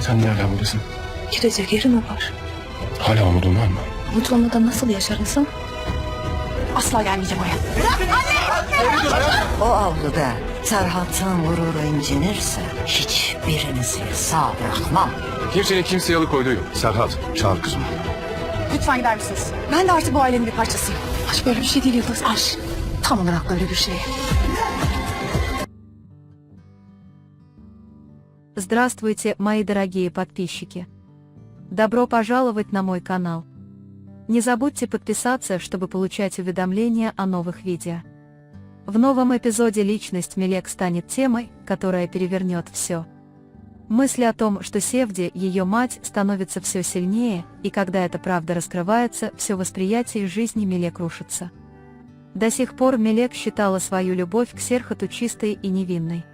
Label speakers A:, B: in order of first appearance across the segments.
A: Sen nereden buradasın?
B: Gidecek yeri mi var?
A: Hala umudun var mı?
B: Umut olmadan nasıl yaşar insan? Asla gelmeyeceğim oraya.
C: O avluda Serhat'ın gururu incinirse hiçbirinizi sağ bırakmam.
A: Kimsenin kimseye alıkoyduğu yok. Serhat, çağır kızımı.
B: Lütfen gider misiniz? Ben de artık bu ailenin bir parçasıyım. Aşk böyle bir şey değil Yıldız. Aşk tam olarak böyle bir şey.
D: Здравствуйте, мои дорогие подписчики! Добро пожаловать на мой канал. Не забудьте подписаться, чтобы получать уведомления о новых видео. В новом эпизоде личность Мелек станет темой, которая перевернет все. Мысль о том, что Севди, ее мать, становится все сильнее, и когда эта правда раскрывается, все восприятие жизни Мелек рушится. До сих пор Мелек считала свою любовь к Серхату чистой и невинной.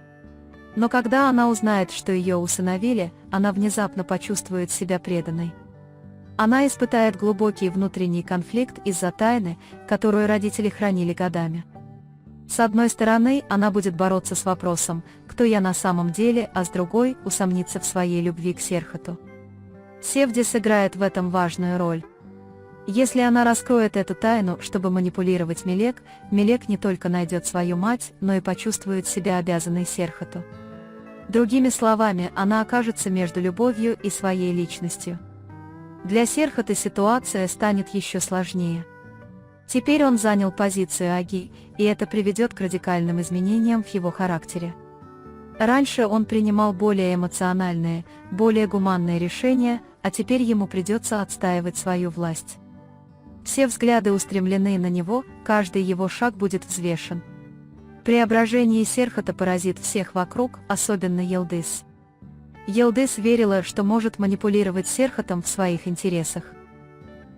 D: Но когда она узнает, что ее усыновили, она внезапно почувствует себя преданной. Она испытает глубокий внутренний конфликт из-за тайны, которую родители хранили годами. С одной стороны, она будет бороться с вопросом, кто я на самом деле, а с другой, усомниться в своей любви к Серхату. Севди сыграет в этом важную роль. Если она раскроет эту тайну, чтобы манипулировать Мелек, Мелек не только найдет свою мать, но и почувствует себя обязанной Серхату. Другими словами, она окажется между любовью и своей личностью. Для Серхата ситуация станет еще сложнее. Теперь он занял позицию Аги, и это приведет к радикальным изменениям в его характере. Раньше он принимал более эмоциональные, более гуманные решения, а теперь ему придется отстаивать свою власть. Все взгляды устремлены на него, каждый его шаг будет взвешен. Преображение Серхата поразит всех вокруг, особенно Йылдыз. Йылдыз верила, что может манипулировать Серхатом в своих интересах.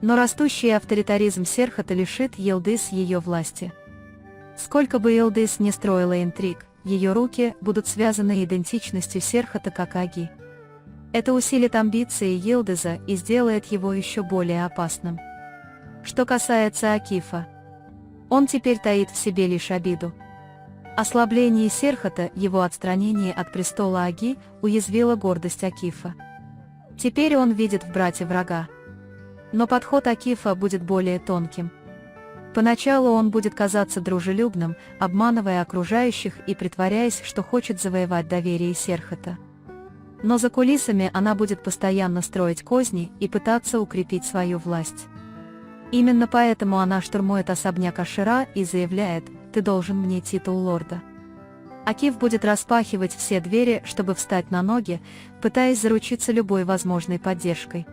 D: Но растущий авторитаризм Серхата лишит Йылдыз ее власти. Сколько бы Йылдыз не строила интриг, ее руки будут связаны идентичностью Серхата как Аги. Это усилит амбиции Йылдыза и сделает его еще более опасным. Что касается Акифа, он теперь таит в себе лишь обиду. Ослабление Серхата, его отстранение от престола Аги, уязвило гордость Акифа. Теперь он видит в брате врага. Но подход Акифа будет более тонким. Поначалу он будет казаться дружелюбным, обманывая окружающих и притворяясь, что хочет завоевать доверие Серхата. Но за кулисами она будет постоянно строить козни и пытаться укрепить свою власть. Именно поэтому она штурмует особняк Ашира и заявляет: «Ты должен мне титул лорда». Акиф будет распахивать все двери, чтобы встать на ноги, пытаясь заручиться любой возможной поддержкой.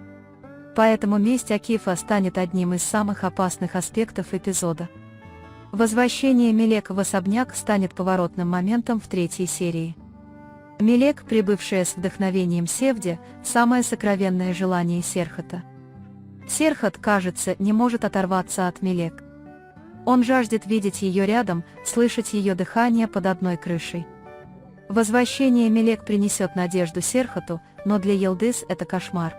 D: Поэтому месть Акифа станет одним из самых опасных аспектов эпизода. Возвращение Мелек в особняк станет поворотным моментом в третьей серии. Мелек, прибывшая с вдохновением Севди, самое сокровенное желание Серхата. Серхат, кажется, не может оторваться от Мелек. Он жаждет видеть ее рядом, слышать ее дыхание под одной крышей. Возвращение Мелек принесет надежду Серхату, но для Йылдыз это кошмар.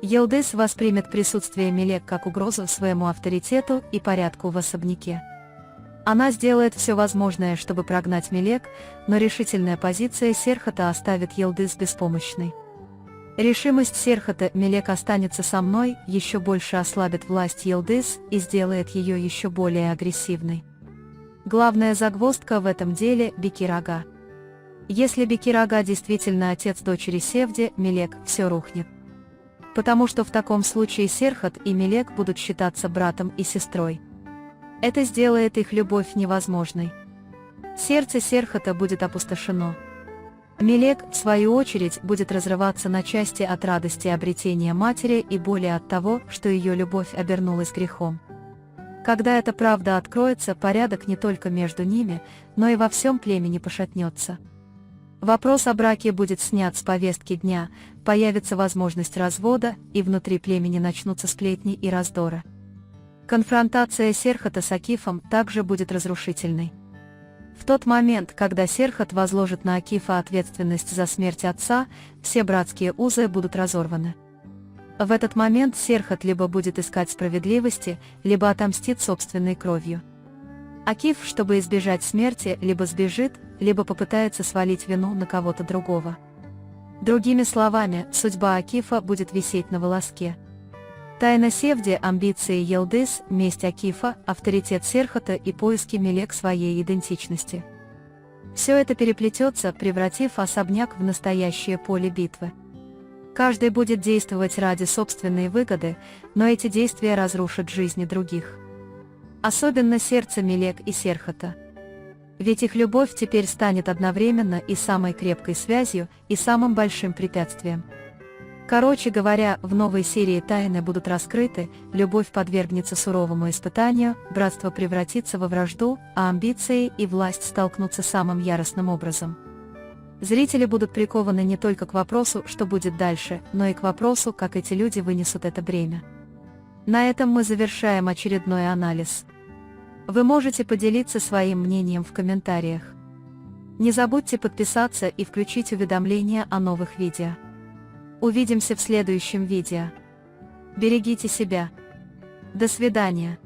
D: Йылдыз воспримет присутствие Мелек как угрозу своему авторитету и порядку в особняке. Она сделает все возможное, чтобы прогнать Мелек, но решительная позиция Серхата оставит Йылдыз беспомощной. Решимость Серхата «Мелек останется со мной» еще больше ослабит власть Йылдыз и сделает ее еще более агрессивной. Главная загвоздка в этом деле – Бекир Ага. Если Бекир Ага действительно отец дочери Севди, Мелек, все рухнет. Потому что в таком случае Серхат и Мелек будут считаться братом и сестрой. Это сделает их любовь невозможной. Сердце Серхата будет опустошено. Мелек, в свою очередь, будет разрываться на части от радости обретения матери и боли от того, что ее любовь обернулась грехом. Когда эта правда откроется, порядок не только между ними, но и во всем племени пошатнется. Вопрос о браке будет снят с повестки дня, появится возможность развода, и внутри племени начнутся сплетни и раздоры. Конфронтация Серхата с Акифом также будет разрушительной. В тот момент, когда Серхат возложит на Акифа ответственность за смерть отца, все братские узы будут разорваны. В этот момент Серхат либо будет искать справедливости, либо отомстит собственной кровью. Акиф, чтобы избежать смерти, либо сбежит, либо попытается свалить вину на кого-то другого. Другими словами, судьба Акифа будет висеть на волоске. Тайна Севди, амбиции Йылдыз, месть Акифа, авторитет Серхата и поиски Мелек своей идентичности. Все это переплетется, превратив особняк в настоящее поле битвы. Каждый будет действовать ради собственной выгоды, но эти действия разрушат жизни других. Особенно сердце Мелек и Серхата. Ведь их любовь теперь станет одновременно и самой крепкой связью, и самым большим препятствием. Короче говоря, в новой серии тайны будут раскрыты, любовь подвергнется суровому испытанию, братство превратится во вражду, а амбиции и власть столкнутся самым яростным образом. Зрители будут прикованы не только к вопросу, что будет дальше, но и к вопросу, как эти люди вынесут это бремя. На этом мы завершаем очередной анализ. Вы можете поделиться своим мнением в комментариях. Не забудьте подписаться и включить уведомления о новых видео. Увидимся в следующем видео. Берегите себя. До свидания.